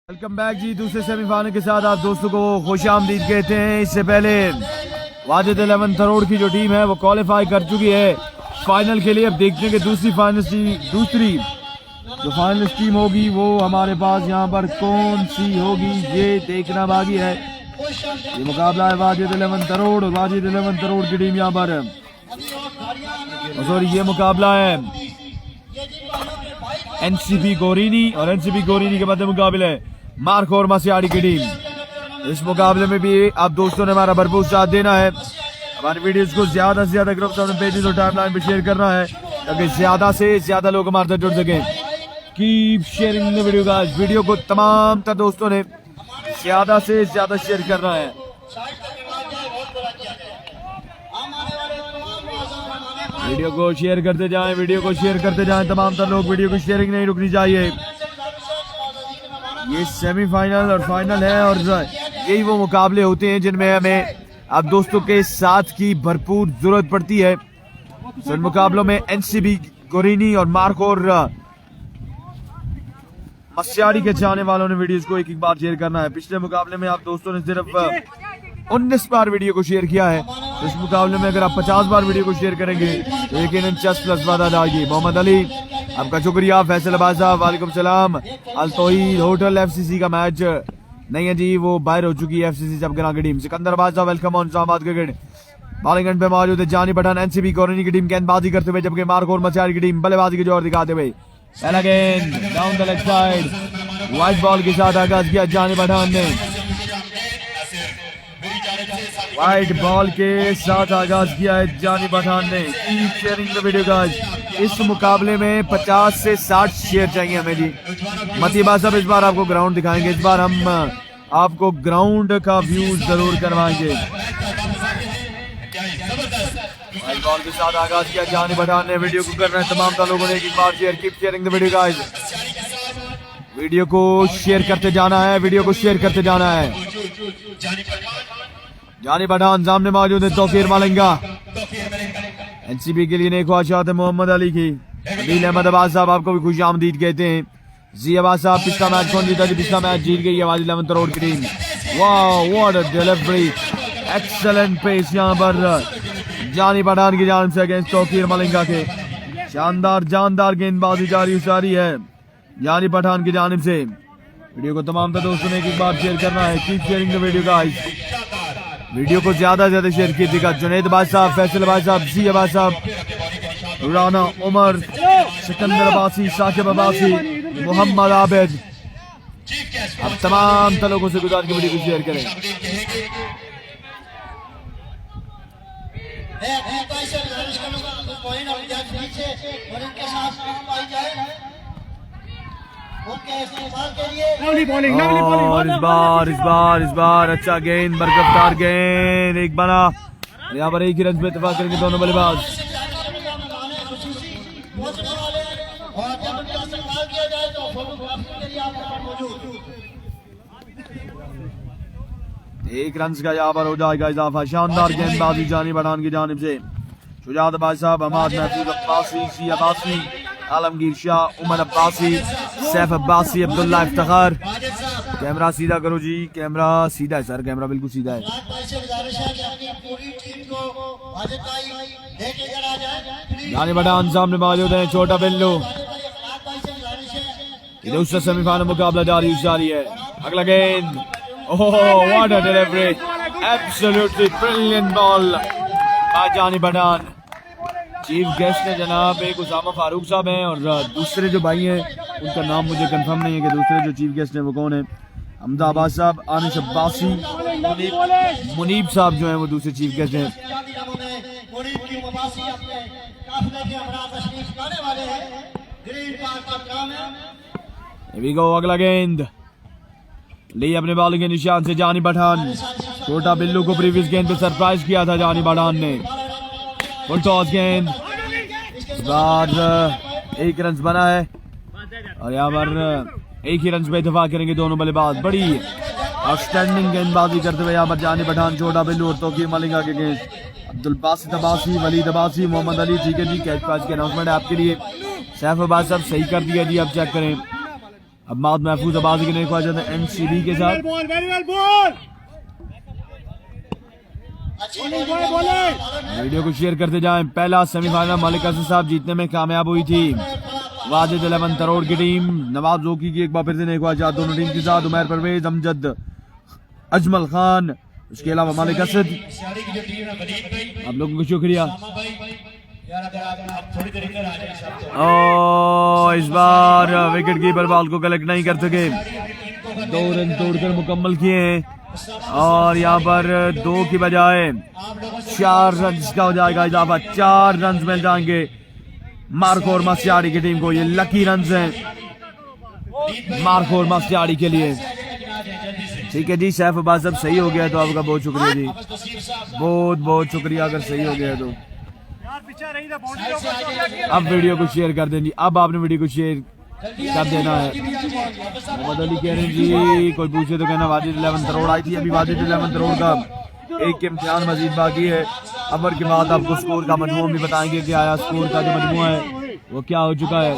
Welcome back जी। दूसरे semifinal के साथ आप दोस्तों को खुश आमदीद कहते हैं। इससे पहले वाजिद 11 करोड़ की जो टीम है वो क्वालिफाई कर चुकी है फाइनल के लिए। अब देखते हैं कि दूसरी जो फाइनलिस्ट टीम होगी वो हमारे पास यहाँ पर कौन सी होगी, ये देखना बाकी है। ये मुकाबला है वाजिद 11 करोड़ और वाजिद 11 करोड़ की टीम यहाँ पर, सॉरी ये मुकाबला है एनसीबी गोरीनी और एनसीबी गोरीनी के मध्य मुकाबले है मार्को और मसियाड़ी की टीम। इस मुकाबले में भी आप दोस्तों ने हमारा भरपूर साथ देना है। हमारे वीडियोस को ज्यादा से ज्यादा ग्रुप्स और पेजेस और टाइमलाइन पे शेयर करना है ताकि ज्यादा से ज्यादा लोग हमारे साथ जुड़ सकें। Keep sharing the video guys. Video को तमाम दोस्तों ने ज्यादा से ज्यादा शेयर करना है। वीडियो को शेयर करते जाएं, वीडियो को शेयर करते जाएं तमाम लोग। वीडियो की शेयरिंग नहीं रुकनी चाहिए। ये सेमीफाइनल और फाइनल है और यही वो मुकाबले होते हैं जिनमें हमें आप दोस्तों के साथ की भरपूर जरूरत पड़ती है। इन मुकाबलों में एनसीबी गोरीनी और मार्को और मसियाड़ी के चाहने वालों ने वीडियोस को एक एक बार शेयर करना है। पिछले मुकाबले में आप दोस्तों ने सिर्फ 19 बार वीडियो को शेयर किया है, तो इस मुकाबले में अगर आप 50 बार वीडियो को शेयर करेंगे तो यकीनन 10+ वादा जाएगी। मोहम्मद अली आपका शुक्रिया। फैसल अब्बास साहब वालेकुम सलाम। अल तौहीद होटल एफसीसी का मैच नहीं है जी, वो बाहर हो चुकी है एफसीसी जबगना की टीम। सिकंदर अब्बास साहब वेलकम ऑन इस्लामाबाद क्रिकेट। बालिंगन पे मौजूद है जानी पठान एनसीबी कॉलोनी की टीम गेंदबाजी करते हुए, जबकि मार्को और मसियाड़ी की टीम बल्लेबाजी की जोर दिखाते हुए। पहला गेंद down the leg side, white ball के साथ आगाज किया जानी पठान ने। व्हाइट बॉल के साथ आगाज किया है जानी पठान ने। Keep sharing the video guys. इस मुकाबले में 50 से 60 शेयर चाहिए हमें जी। मतीबा साहब इस बार आपको ग्राउंड दिखाएंगे, इस बार हम आपको ग्राउंड का व्यू जरूर करवाएंगे। व्हाइट बॉल के साथ आगाज किया जानी पठान ने। वीडियो को कर रहे हैं तमाम लोगों ने एक बार share. Keep sharing the video guys. Video को शेयर करते जाना है, वीडियो को शेयर करते जाना है। जानी पठान सामने मौजूद है तौकीर मालिंगा। एनसीबी के लिए नई ख्वाहिशात है मोहम्मद अली की। अदील अहमद अब्बास साहब आपको भी खुश आमदीद कहते हैं। जी अब्बास साहब पिछला मैच कौन जीता जी? पिछला मैच जीत गई है वाजिद 11 करोड़ की टीम। वाह what a delivery, excellent pace यहाँ पर जानी पठान की जानिब से अगेंस्ट तौकीर मालिंगा के। शानदार जानदार गेंदबाजी जारी उसारी है जानी पठान की जानिब से। वीडियो को तमाम दोस्तों ने एक बार शेयर करना है। Keep sharing the video guys. Video को ज्यादा से ज्यादा शेयर कीजिएगा। जुनैद अब्बास साहब, फैसल अब्बास साहब, जी अब्बास साहब, राना उमर, सिकंदर अब्बासी, साकिब अब्बासी, मोहम्मद आबिद, अब तमाम लोगों से गुजारिश की वीडियो को शेयर करें। और इस बार अच्छा गेंद, बरकफ्तार गेंद, एक बना। यहाँ पर एक ही रन पे इत्तेफाक करेंगे दोनों बल्लेबाज। एक रन का यहाँ पर हो जाएगा इजाफा। शानदार गेंदबाजी जानी पठान की जानिब से। शुजात अब्बास साहब, हमाद महफूज अब्बासी, सी अब्बासी, आलमगीर शाह, उमर अब्बासी, सैफ अब्बासी, अब्दुल्ला इफ्तिखार। कैमरा सीधा करो जी, कैमरा सीधा है सर, कैमरा बिल्कुल सीधा है। जानी पठान सामने मौजूद है, छोटा बिल्लू। दूसरा सेमीफाइनल मुकाबला जारी है। अगला गेंद, oh what a delivery, absolutely brilliant ball by जानी पठान। चीफ गेस्ट ने जनाब एक उसामा फारूक साहब हैं और दूसरे जो भाई हैं उनका नाम मुझे कंफर्म नहीं है कि दूसरे जो चीफ गेस्ट हैं वो कौन है। हमजा अब्बास साहब, आनिश अब्बासी, मुनीब साहब जो हैं वो दूसरे चीफ गेस्ट हैं। अगला गेंद ली अपने बॉलिंग के निशान से जानी पठान। छोटा बिल्लू को प्रीवियस गेंद पे सरप्राइज किया था जानी पठान ने। फुल टॉस गेंद, इस बार एक रन बना है और यहाँ पर एक ही रन पे इत्तेफाक करेंगे दोनों बल्लेबाज। बड़ी आउटस्टैंडिंग गेंदबाजी करते हुए यहाँ पर जानी पठान, छोटा बिल्लू और तौकीर मालिंगा के गेंद। अब्दुल बासित अब्बासी, वलीद अब्बासी, मोहम्मद अली। ठीक है जी, कैच पैच की अनाउंसमेंट है आपके लिए। सैफ अब्बास साहब सही कर दिया जी, अब चेक करें। अब माउथ महफूज आबाजी के ख्वाजा एनसीबी के साथ। वीडियो को शेयर करते जाएं। पहला सेमीफाइनल मलिक असद साहब जीतने में कामयाब हुई थी वाजिद 11 करोड़ की टीम। नवाब जोकी की एक बार फिर से ख्वाजा दोनों टीम के साथ। उमैर परवेज, अमजद, अजमल खान, उसके अलावा मालिक असद। आप लोगों को शुक्रिया। इस बार विकेट कीपर बॉल को कलेक्ट नहीं कर सके, 2 रन तोड़कर मुकम्मल किए हैं और यहाँ पर 2 की बजाय 4 रन का हो जाएगा इजाफा। 4 रन मिल जाएंगे मार्को और मस्याड़ी की टीम को। ये लकी रन हैं मार्को और मस्याड़ी के लिए। ठीक है जी, सैफ अब्बास अब सही हो गया तो आपका बहुत शुक्रिया जी, बहुत बहुत शुक्रिया अगर सही हो गया तो। अब वीडियो को शेयर कर दें जी, अब आपने वीडियो को शेयर कर देना है। मोहम्मद अली कह रहे हैं जी, कोई पूछे तो कहना वाजिद 11 करोड़ आई थी। अभी वाजिद 11 करोड़ का एक इम्तिहान मजीद बाकी है। अमर के बाद आपको स्कोर का मजमूआ भी बताएंगे कि आया स्कोर का जो मजमूआ है वो क्या हो चुका है।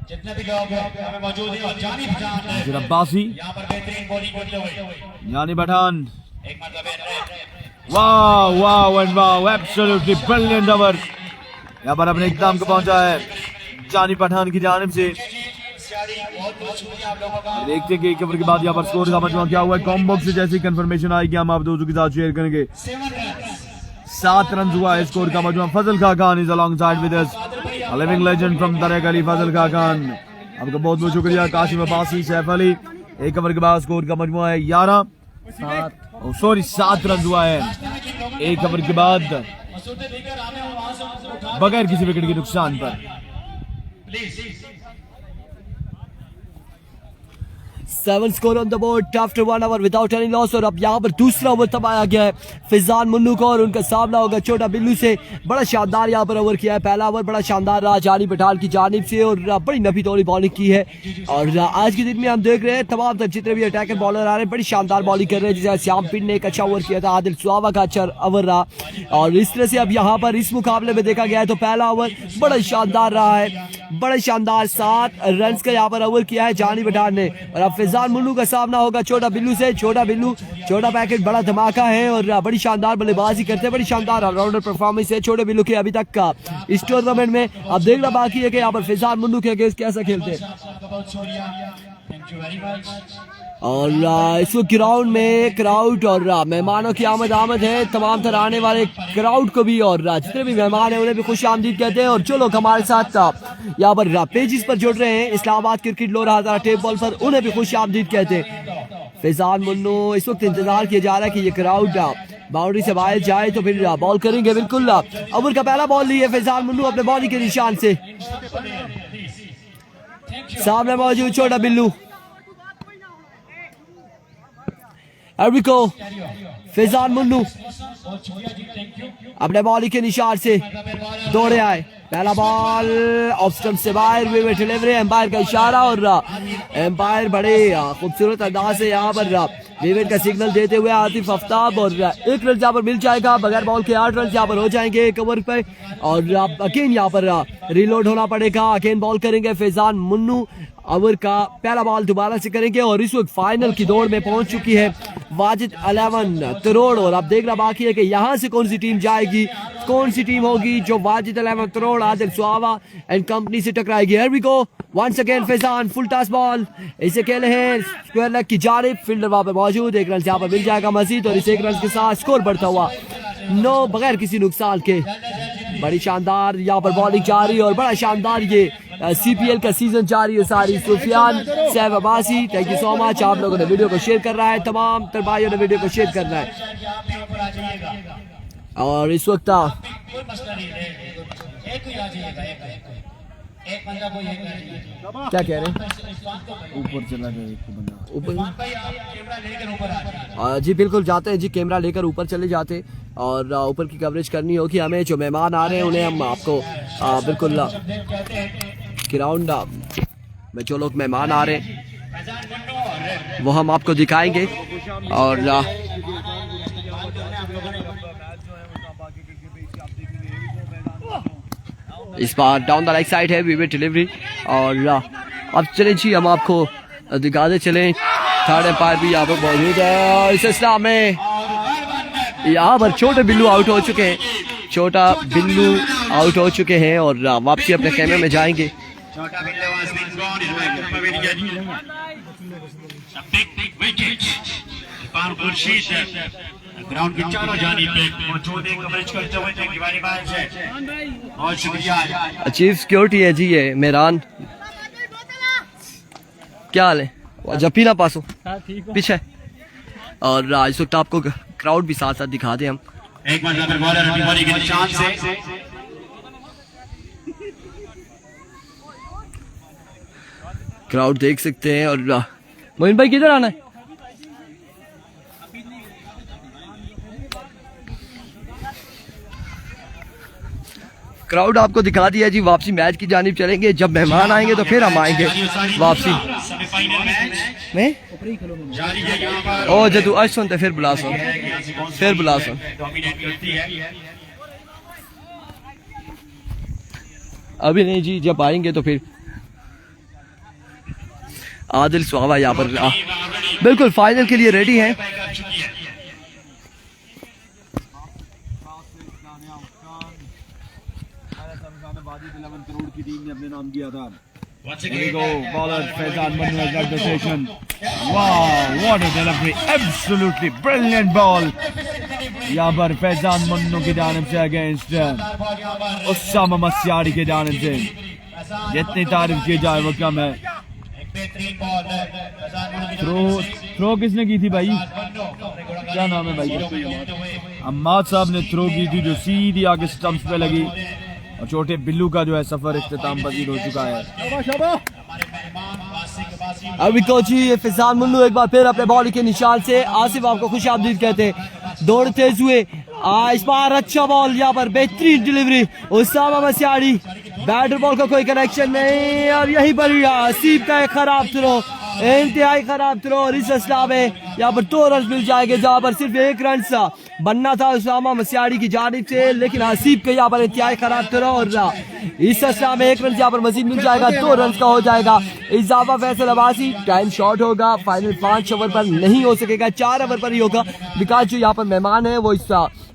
जितने भी लोग हमें मौजूद हैं और जानी पहचान है अब्बासी, यहाँ पर बेहतरीन बॉलिंग करते हुए यानी पठान। वाह वाह एंड वाह, एब्सोल्युटली ब्रिलियंट ओवर यहाँ पर अपने इख्तिताम को पहुंचा है जानी पठान की जानिब से। देखते हैं कि एक ओवर के बाद यहाँ पर स्कोर का मजमूआ क्या हुआ है। कॉम बॉक्स से जैसी कंफर्मेशन आएगी हम आप दोस्तों के साथ शेयर करेंगे। 7 रन हुआ है स्कोर का मजमूआ। Fazal Khan is alongside with us, a living legend from Tarek Ali Fazal Khan. आपका बहुत बहुत शुक्रिया। काशिम अब्बासी, सैफ अली। एक ओवर के बाद स्कोर का मजमूआ है 7 रन हुआ है एक ओवर के बाद बगैर किसी विकेट के नुकसान पर। 7 score on the board after 1 over without any loss. और अब यहाँ पर दूसरा ओवर तबाया गया है फिजान मुन्नू को और उनका सामना होगा छोटा बिल्लू से। बड़ा शानदार यहाँ पर ओवर किया है। पहला ओवर बड़ा शानदार रहा जानी पठान की जानिब से और बड़ी नफी तोड़ी बॉलिंग की है। और आज के दिन में हम देख रहे हैं तमाम जितने भी अटैकर बॉलर आ रहे हैं बड़ी शानदार बॉलिंग कर रहे हैं। जैसे श्याम पिंड ने एक अच्छा ओवर किया था, आदिल सुहावा का अच्छा ओवर रहा और इस तरह से अब यहाँ पर इस मुकाबले में देखा गया है तो पहला ओवर बड़ा शानदार रहा है, बड़ा शानदार 7 रन का यहाँ पर ओवर किया है जानी पठान ने। और अब फिजान मुन्नू का सामना होगा छोटा बिल्लू से। छोटा पैकेट बड़ा धमाका है और बड़ी शानदार बल्लेबाजी करते हैं, बड़ी शानदार ऑलराउंडर परफॉर्मेंस है छोटे बिल्लू के अभी तक का इस टूर्नामेंट में। अब देखना बाकी है कि यहाँ पर फिजान मुन्नू के अगेंस्ट कैसा खेलते हैं। और इस वक्त ग्राउंड में क्राउड और मेहमानों की आमद है, तमाम तरह आने वाले क्राउड को भी और जितने भी मेहमान हैं उन्हें भी खुश आमदीद कहते हैं। और जो लोग हमारे साथ यहाँ पर पेजेस पर जुड़ रहे हैं इस्लामाबाद क्रिकेट लोरा हज़ारा टेप बॉल पर, उन्हें भी खुश आमदीद कहते हैं। फिजान मुन्नू इस वक्त इंतजार किया जा रहा है कि ये क्राउड बाउंड्री से बाहर जाए तो फिर बॉल करेंगे। बिल्कुल ओवर का पहला बॉल लिए फिजान मुन्नू अपने बॉलिंग के निशान से। सामने मौजूद छोटा बिल्लू, फिजान मुन्नू अपने बॉलिंग के निशान से दौड़े आए। पहला बॉल ऑफ स्टंप से बाहर हुए डिलीवरी, एम्पायर का इशारा और एम्पायर बड़े खूबसूरत अंदाज से यहाँ पर विकेट का सिग्नल देते हुए आतिफ आफ्ताब। और 1 रन यहाँ पर मिल जाएगा, बगैर बॉल के 8 रन यहाँ पर हो जाएंगे एक ओवर पे। और अगेन यहाँ पर रिलोड होना पड़ेगा, अगेन बॉल करेंगे फिजान मुन्नू। ओवर का पहला बॉल दोबारा से करेंगे और इस वक्त फाइनल की दौड़ में पहुंच चुकी है वाजिद 11 करोड़। और अब देखना बाकी है कि यहाँ से कौन सी टीम जाएगी, कौन सी टीम होगी जो वाजिद 11 करोड़ आदिल सुहावा एंड कंपनी से टकराएगी। Here we go once again Fizan, full toss ball, इसे खेले हैं स्क्वायर लेग की जानिब, फील्डर वहां पर मौजूद, 1 रन यहाँ पर मिल जाएगा मजीद और इस 1 रन के साथ स्कोर बढ़ता हुआ 9 बगैर किसी नुकसान के। बड़ी शानदार यहाँ पर बॉलिंग जारी और बड़ा शानदार ये CPL का सीजन जारी है। Sari Sufiyan, Saif Abbasi, thank you so much. आप लोगों ने वीडियो को शेयर कर रहा है, तमाम तर भाइयों ने वीडियो को शेयर करना है। और इस वक्त क्या कह रहे हैं, ऊपर चला गया एक बंदा, ऊपर जी बिल्कुल जाते हैं जी, कैमरा लेकर ऊपर चले जाते और ऊपर की कवरेज करनी होगी हमें। जो मेहमान आ रहे हैं उन्हें हम आपको बिल्कुल ग्राउंड में जो लोग मेहमान आ रहे हैं वो हम आपको दिखाएंगे। और इस बार डाउन द राइट साइड है विविड डिलीवरी। और अब चलें जी, हम आपको दिखाते चलें थर्ड एम्पायर भी यहाँ पर मौजूद है। और इस सिलसिला में यहाँ पर छोटे बिल्लू आउट हो चुके हैं, छोटा बिल्लू आउट हो चुके हैं और वापसी अपने कैमरे में जाएंगे। ग्राउंड की चारों जानिब पे मौजूद है, कवरेज करते हुए दीवारी बाहर से बहुत शुक्रिया। चीफ सिक्योरिटी है जी ये मेहरान, क्या हाल है? जब पीना पासो पीछे। और इस वक्त आपको क्राउड भी साथ साथ दिखा दे हम। एक बार फिर बॉलर अपनी बॉलिंग के निशान से क्राउड देख सकते हैं। और मोइन भाई किधर आना है? क्राउड आपको दिखा दिया जी। वापसी मैच की जानिब चलेंगे, जब मेहमान आएंगे तो फिर हम आएंगे वापसी में। ओ जदू आज सुनते फिर बुला सुन, फिर बुला सुन। अभी नहीं जी, जब आएंगे तो फिर। आदिल सुहावा यहाँ पर बिल्कुल फाइनल के लिए रेडी हैं। करोड़ की टीम ने अपने नाम किया था। Here we go, bowler Faizan Mannu has got the station. Wow, what a delivery! Absolutely brilliant ball. यहाँ पर फैजान मन्नू की जानिब से अगेंस्ट उस्सामा मस्यारी की जानिब से। जितनी तारीफ की जाए वो कम है। थ्रो किसने की थी भाई? क्या नाम है भाई? अम्माद साहब ने थ्रो की थी जो सीधी आगे स्टंप्स पे लगी और छोटे बिल्लू का जो है सफर इख्तिताम पजीर हो चुका है। अभी कोची फैजान मन्नू एक बार फिर अपने बॉल के निशान से आसिफ आपको खुश आमदीद कहते हैं। दौड़ते हुए इस बार अच्छा बॉल, यहाँ पर बेहतरीन डिलीवरी उस्सामा मस्यारी। बैटर बॉल का कोई कनेक्शन नहीं और यही पर आसिफ का एक खराब थ्रो, इंतहाई खराब थ्रो। और इस असला में यहाँ पर 2 रन मिल जाएंगे, जहाँ पर सिर्फ 1 रन सा बनना था उस्सामा मस्यारी की जानिब से, लेकिन आसिफ के यहाँ पर इंतहाई खराब थ्रो। और इस असला में 1 रन यहाँ पर मजीद मिल जाएगा, 2 रन का हो जाएगा इजाफा। फैसल अब्बासी टाइम शॉर्ट होगा, फाइनल 5 ओवर पर नहीं हो सकेगा, 4 ओवर पर ही होगा। बिकॉज जो यहाँ पर मेहमान है वो इस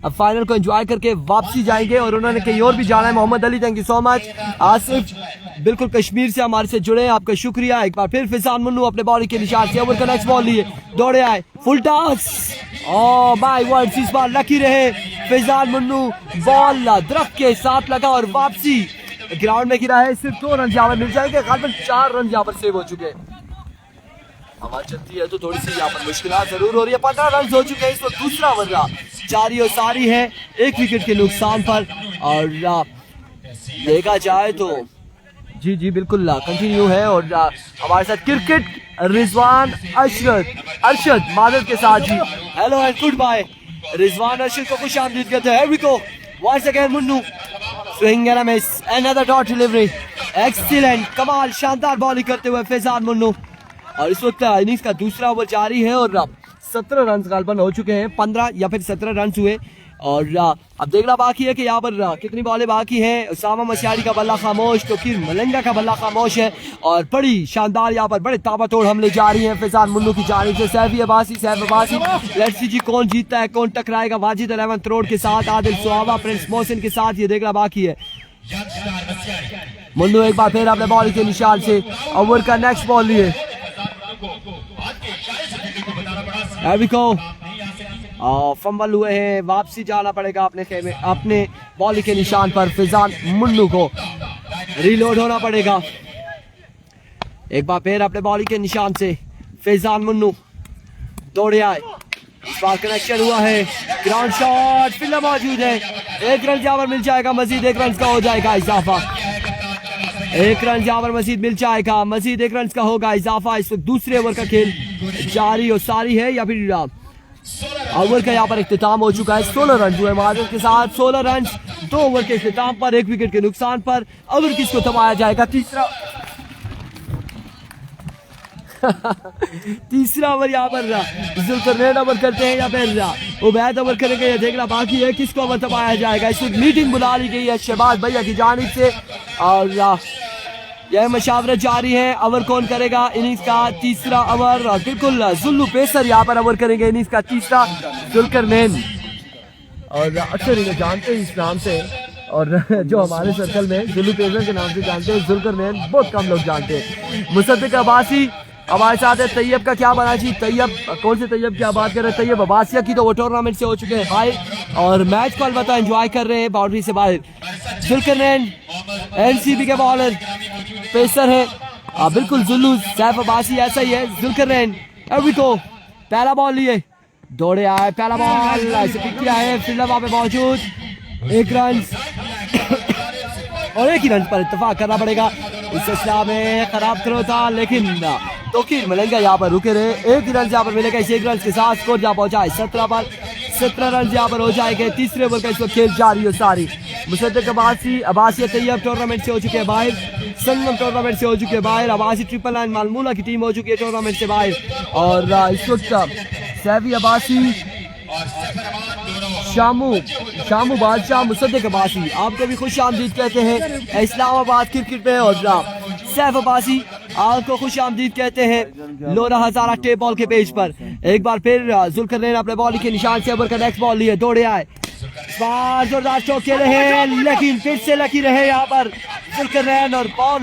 फाइनल को एंजॉय करके वापसी जाएंगे और उन्होंने कहीं और भी जाना है। Mohammad Ali, thank you so much. Asif बिल्कुल कश्मीर से हमारे से जुड़े, आपका शुक्रिया। एक बार फिर फैजान मन्नू अपने बॉल के निशान से ओवर का नेक्स्ट बॉल लिए दौड़े आए, full toss. Oh my words, इस बार लकी रहे फैजान मन्नू, बॉल दरख्त के साथ लगा और वापसी ग्राउंड में गिरा है। सिर्फ 2 रन यहाँ पर मिल जाएंगे, खासकर 4 रन यहाँ पर सेव हो चुके हैं। हवा चलती है तो थोड़ी सी यहाँ पर मुश्किल जरूर हो रही है। 15 रन हो चुके हैं, इस वक्त दूसरा ओवर जारी और सारी है 1 विकेट के नुकसान पर। और देखा जाए तो जी जी बिल्कुल कंटिन्यू है। और हमारे साथ क्रिकेट रिजवान अरशद मादर के साथ ji. Hello and good bye. Rizwan Arshad को खुश आमदीद कहते हैं। We go once again Munnu, swing and a miss, another dot delivery, excellent, कमाल, शानदार बॉलिंग करते हुए फैजान मुन्नू। और इस वक्त इनिंग्स का दूसरा ओवर जारी है और 17 रन गालबन हो चुके हैं, 15 या फिर 17 रन हुए। और अब देखना बाकी है कि यहाँ पर कितनी बॉलें बाकी हैं। उस्सामा मस्यारी का बल्ला खामोश, तोकीर मलंगा का बल्ला खामोश है और बड़ी शानदार यहाँ पर बड़े ताबड़तोड़ हमले जारी हैं फैजान मुन्नू की जानिब से। सैफ अब्बासी लेट्स सी जी कौन जीतता है, कौन टकराएगा वाजिद 11 करोड़ के साथ, आदिल सुहावा, प्रिंस मोहसिन के साथ, ये देखना बाकी है। मुन्नू एक बार फिर अपने बॉल के निशान से ओवर का नेक्स्ट बॉल लिए। फंबल हुए हैं, वापसी जाना पड़ेगा अपने खेमे, अपने बॉल के निशान पर। फैजान मुन्नू को रीलोड होना पड़ेगा। एक बार फिर अपने बॉल के निशान से फैजान मुन्नू दौड़े आए, इस बार कनेक्शन हुआ है, ग्राउंड शॉट, फिल्म मौजूद है, 1 रन यहाँ पर मिल जाएगा, मजीद 1 रन का हो जाएगा इजाफा, 1 रन यहाँ पर मजीद मिल जाएगा, मजीद 1 रन का होगा इजाफा। इस वक्त दूसरे ओवर का खेल जारी और सारी है या फिर ओवर का यहाँ पर इख्तिताम हो चुका है। 16 रन जो है महाजन के साथ, 16 रन 2 ओवर के इख्तिताम पर, 1 विकेट के नुकसान पर। ओवर किसको थमाया जाएगा? तीसरा तीसरा ओवर यहाँ पर जुल्करनैन ओवर करते हैं या फिर उबैद ओवर करेंगे, ये देखना बाकी है किसको ओवर दबाया जाएगा। इस वक्त मीटिंग बुला ली गई है शहबाज भैया की जानिब से और यह मशावरत जारी है। ओवर कौन करेगा इनिंग्स का तीसरा ओवर? बिल्कुल जुल्लू पेसर यहाँ पर ओवर करेंगे इनिंग्स का तीसरा, जुल्करनैन। और अक्सर इन्हें जानते हैं इस नाम से, और जो हमारे सर्कल में जुल्लू पेसर के नाम से जानते हैं, जुल्करनैन बहुत कम लोग जानते हैं। मुसद्दिक अब्बासी हमारे साथ है। तैयब का क्या बना जी? तैयब कौन से तैयब की बात कर रहे हैं? तैयब अब्बासिया की तो वो टूर्नामेंट से हो चुके हैं बाहर और मैच को अलबत्ता एंजॉय कर रहे हैं बाउंड्री से बाहर। जुल्करनैन एनसीबी के बॉलर पेसर है, बिल्कुल जुल्लू सैफ अब्बासी ऐसा ही है। जुल्करनैन अभी तो पहला बॉल लिए, दौड़े आए, पहला बॉल ऐसे पिक किया है, फील्डर वहां पे मौजूद, 1 रन और 1 ही रन पर इत्तेफाक करना पड़ेगा। इस सिलसिला में खराब थ्रो था लेकिन तौकीर मिलेंगे यहाँ पर रुके रहे, 1 ही रन यहाँ पर मिलेगा। इस 1 रन के साथ स्कोर जहाँ पहुंचा है 17 पर, 17 रन यहाँ पर हो जाएंगे। तीसरे ओवर का इस वक्त खेल जारी है सारी। मुसद्दिक अब्बासी तैयब टूर्नामेंट से हो चुके हैं बाहर, संगम टूर्नामेंट से हो चुके हैं बाहर, अब्बासी 999 मालमूला की टीम हो चुकी है टूर्नामेंट से बाहर और इस वक्त सैफी अब्बासी, शामू बादशाह, मुसद्दिक अब्बासी आपको भी खुश आमदीद कहते हैं इस्लामाबाद क्रिकेट में और सैफ अब्बासी आपको खुश आमदीद कहते हैं लोरा हजारा टेप बॉल के पेज पर। एक बार फिर जुल्करनैन अपने बॉल के निशान से ओवर का नेक्स्ट बॉल लिए, दौड़े आए, जोरदार चौके रहे लेकिन फिर से लकी रहे यहाँ पर जुल्करनैन और बॉल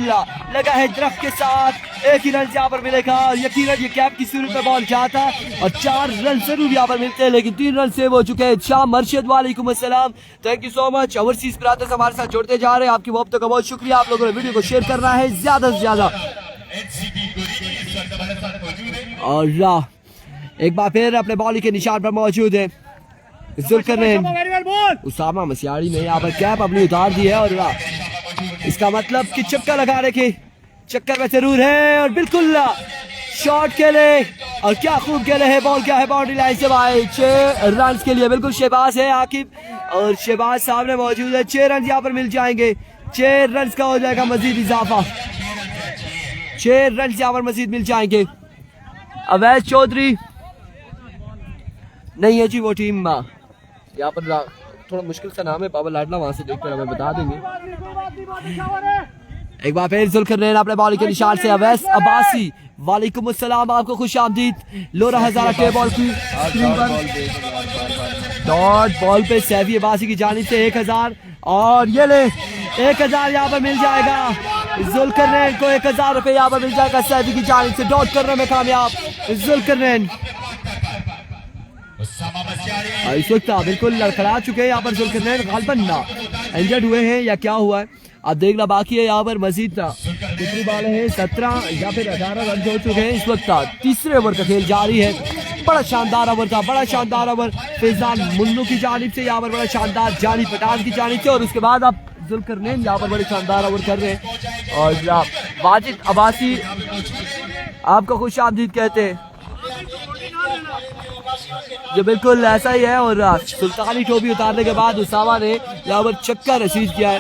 लगा है दरख्त के साथ। 1 ही रन यहाँ पर मिलेगा और यकीनन ये कैप की सूरत में बॉल जाता और 4 रन जरूर यहाँ पर मिलते हैं लेकिन 3 रन सेव हो चुके हैं। शाह मर्शिद वालेकुम अस्सलाम, thank you so much. Overseas brothers हमारे साथ जुड़ते जा रहे हैं, आपकी मोहब्बत का बहुत शुक्रिया। आप लोगों ने वीडियो को शेयर करना है ज्यादा से ज्यादा और एक बार फिर अपने बॉल के निशान पर मौजूद है जुल्करनैन। उसामा मसियाड़ी ने यहाँ पर कैप अपनी उतार दी है और इसका मतलब कि चक्कर लगाने के चक्कर में जरूर है और बिल्कुल शॉट खेले और क्या खूब खेले है, बॉल क्या है बाउंड्री लाइन से बाहर। 6 रन के लिए बिल्कुल शहबाज है आकिब और शहबाज सामने मौजूद है। 6 रन यहाँ पर मिल जाएंगे, 6 रन का हो जाएगा मजीद इजाफा, 6 रन यहाँ पर मजीद मिल जाएंगे। अवैध चौधरी नहीं है जी वो टीम, यहाँ पर थोड़ा मुश्किल सा नाम है, बाबा लाडला वहां से देखकर हमें बता देंगे। एक बार फिर जुल्करनैन अपने बॉल के निशान से अवैस अब्बासी वालेकुम अस्सलाम, आपको खुश आमदीद। लोरा हजारा के बॉल की डॉट बॉल पे सैफी अब्बासी की जानिब से 1000 और ये ले 1000 यहाँ पर मिल जाएगा जुल्करनैन को, 1000 रुपए यहाँ पर मिल जाएगा सैफी की जानिब से। डॉट करने में कामयाब जुल्करनैन। इस वक्त बिल्कुल लड़खड़ा चुके हैं यहाँ पर जुल्करनैन, गालबन इंजर्ड हुए हैं या क्या हुआ है अब देखना बाकी है। यहाँ पर मजीद कितनी बॉल है 17 या फिर 18 रन हो चुके हैं। इस वक्त तीसरे ओवर का खेल जारी है। बड़ा शानदार ओवर था, बड़ा शानदार ओवर फैजान मुन्नू की जानिब से, यहाँ पर बड़ा शानदार जानी पठान की जानिब से और उसके बाद अब जुल्करनैन यहाँ पर बड़े शानदार ओवर कर रहे हैं और वाजिद अब्बासी आपको खुश आमदीद कहते हैं। ये बिल्कुल ऐसा ही है और सुल्तानी टोपी उतारने के बाद उसामा ने यहाँ पर चक्का रसीद किया है।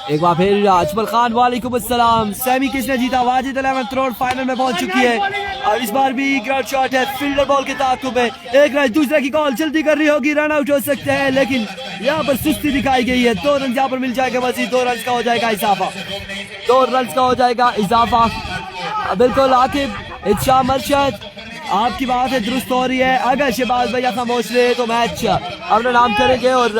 एक बार फिर अजमल खान वालेकुम अस्सलाम। सेमी किसने जीता? वाजिद 11th राउंड फाइनल में पहुंच चुकी है और इस बार भी ग्राउंड शॉट है, फील्डर बॉल के ताकुब में 1 रन, दूसरे की कॉल जल्दी कर रही होगी, रन आउट हो सकते हैं लेकिन यहाँ पर सुस्ती दिखाई गई है। 2 रन यहाँ पर मिल जाएगा, मजीद 2 रन का हो जाएगा इजाफा, 2 रन का हो जाएगा इजाफा। बिल्कुल आकिब शाह मर्शिद आपकी बात है दुरुस्त हो रही है। अगर शहबाज भैया खामोश रहे तो मैच अपना नाम करेंगे और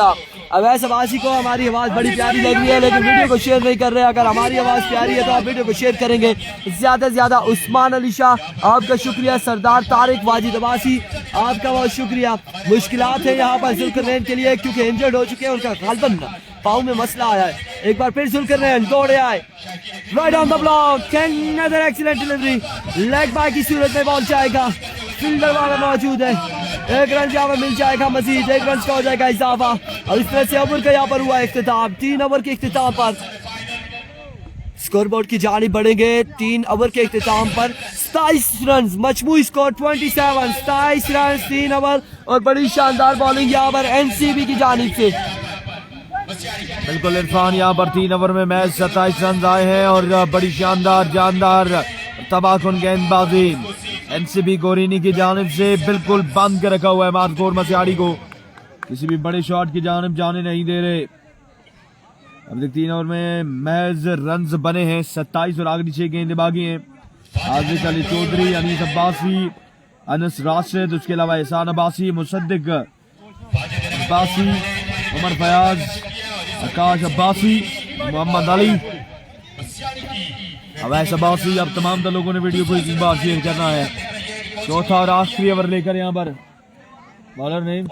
अवैस अब्बासी को हमारी आवाज़ बड़ी प्यारी लग रही है लेकिन वीडियो को शेयर नहीं कर रहे। अगर हमारी आवाज़ प्यारी है तो आप वीडियो को शेयर करेंगे ज़्यादा से ज़्यादा। उस्मान अली शाह आपका शुक्रिया, सरदार तारिक, वाजिद अब्बासी आपका बहुत शुक्रिया। मुश्किलात है यहाँ पर जुल्करनैन के लिए क्योंकि इंजर्ड हो चुके हैं, उनका गालबन पाँव में मसला आया है। एक बार फिर जुल्करनैन दौड़े आए, right on the block, another excellent delivery, leg bye की सूरत में बॉल जाएगा, फील्डर वाला मौजूद है, 1 रन यहाँ पर मिल जाएगा, मजीद 1 रन का हो जाएगा इजाफा और इस तरह से ओवर का यहाँ पर हुआ इख्तिताम। 3 ओवर के इख्तिताम पर स्कोरबोर्ड की जानिब बढ़ेंगे। 3 ओवर के इख्तिताम पर 27 रन, मजमूई स्कोर 27, 27 रन 3 ओवर और बड़ी शानदार बॉलिंग यहाँ पर एनसीबी की जानिब से। बिल्कुल इरफान यहाँ पर 3 ओवर में मैच 27 रन आए हैं और बड़ी शानदार जानदार तबाहकुन गेंदबाजी एनसीबी गोरीनी की जानिब से बिल्कुल बंद कर रखा हुआ है मार्कोर मसियाड़ी को, किसी भी बड़े शॉट की जानिब जाने नहीं दे रहे। अब तक 3 ओवर में महज रन्स बने हैं 27 और आखिरी 6 गेंदें बाकी हैं। आजिज अली चौधरी, अनीस अब्बासी, अनस राशिद, उसके अलावा एहसान अब्बासी, मुसद्दिक अब्बासी, उमर फयाज, आकाश अब्बासी, मोहम्मद अली, अवैस अब्बासी। अब तमाम दल लोगों ने वीडियो को एक बार शेयर करना है। चौथा और आखिरी ओवर लेकर यहाँ पर बॉलर नेम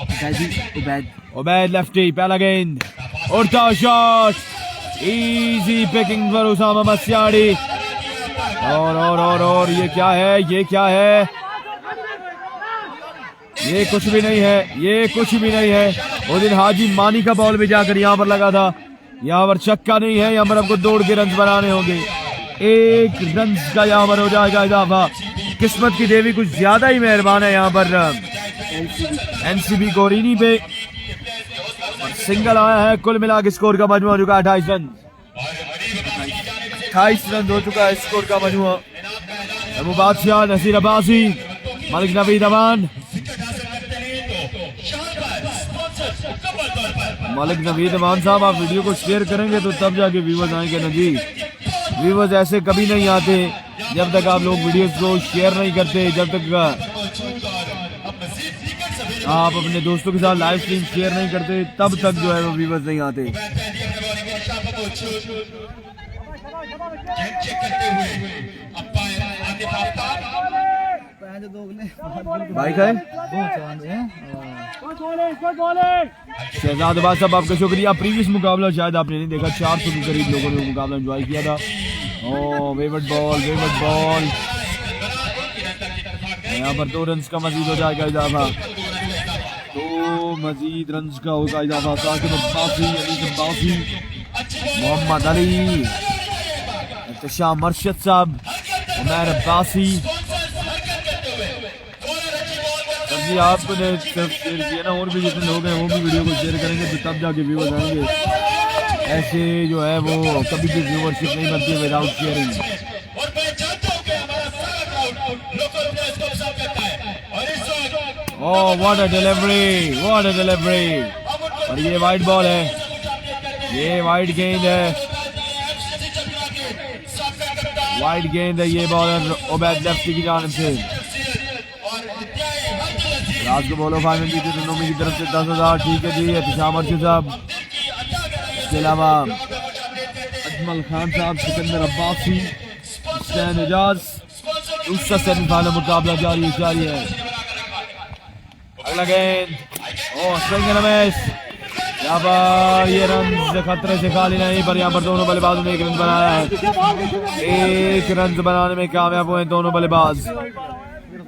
उबैद लेफ्टी, पहला गेंद उड़ता shot, easy picking for Usama Masiyadi. और ये क्या है, ये क्या है, ये कुछ भी नहीं है, ये कुछ भी नहीं है। वो दिन हाजी मानी का बॉल भी जाकर यहाँ पर लगा था, यहाँ पर छक्का नहीं है, यहाँ पर आपको दौड़ के रन बनाने होंगे। 1 रन का यहाँ पर हो जाएगा इजाफा। किस्मत की देवी कुछ ज्यादा ही मेहरबान है यहाँ पर एनसीबी गोरीनी पे, सिंगल आया है। कुल मिला के स्कोर का मजमूआ हो चुका है 28 रन, 28 रन हो चुका है स्कोर का मजमूआ। अबू बादशाह, नसीर अब्बासी, मलिक नवीद अमान, मलिक नवीद अमान साहब आप वीडियो को शेयर करेंगे तो तब जाके व्यूवर्स आएंगे ना जी। व्यूवर्स ऐसे कभी नहीं आते जब तक आप लोग वीडियोस को शेयर नहीं करते, जब तक आप अपने दोस्तों के साथ लाइव स्ट्रीम शेयर नहीं करते तब तक जो है वो व्यूवर्स नहीं आते। बाइक है शहजाद अब्बास साहब आपका शुक्रिया। प्रीवियस मुकाबला शायद आपने नहीं देखा, 400 के करीब लोगों ने मुकाबला एंजॉय किया था। वेवट बॉल यहाँ पर 2 रन का मजीद हो जाएगा इजाफा, 2 मजीद रन का होगा इजाफा। साकिब अब्बासी, अनीस अब्बासी, मोहम्मद अली, एहतशाम मर्शद साहब, उमैर अब्बासी। जी आपने सिर्फ शेयर किया ना, और भी जितने लोग हैं वो भी वीडियो को शेयर करेंगे तो तब जाके व्यूवर्स आएंगे। ऐसे जो है वो कभी भी व्यूवरशिप नहीं बनती है without sharing. Oh what a delivery, what a delivery. और ये वाइड बॉल है, ये वाइड गेंद है, वाइड गेंद है। ये बॉलर उबैद लेफ्टी की जानिब से रात को बोलो फाइनल जीते तो नोमी की तरफ से 10,000। ठीक है जी, एहतशाम अर्शद साहब, इसके अलावा अजमल खान साहब, सिकंदर अब्बासी, हुसैन एजाज। दूसरा सेमीफाइनल मुकाबला जारी है। अगला गेंद स्विंग रमेश, यहाँ पर ये रन खतरे से खाली नहीं, पर यहाँ पर दोनों बल्लेबाजों ने 1 रन बनाया है। 1 रन बनाने में कामयाब हुए दोनों बल्लेबाज।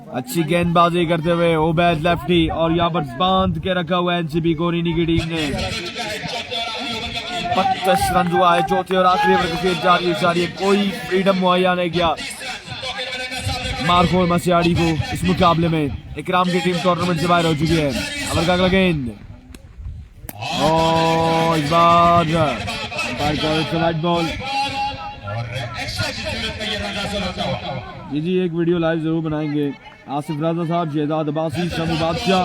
अच्छी गेंदबाजी करते हुए उबैद लेफ्टी, और यहाँ पर बांध के रखा हुआ है एनसीबी गोरीनी की टीम ने। 32 रन हुआ है, चौथे और आखिरी ओवर क्रिकेट जारी है। कोई फ्रीडम मुहैया नहीं किया मार्कोर मसियाड़ी को इस मुकाबले में। इकराम की टीम टूर्नामेंट से बाहर हो चुकी है। ओवर का अगला गेंद इस बार वाइड बॉल। जी एक वीडियो लाइव जरूर बनाएंगे। आसिफ राजा साहब, शहजाद अब्बासी, शमू बादशाह,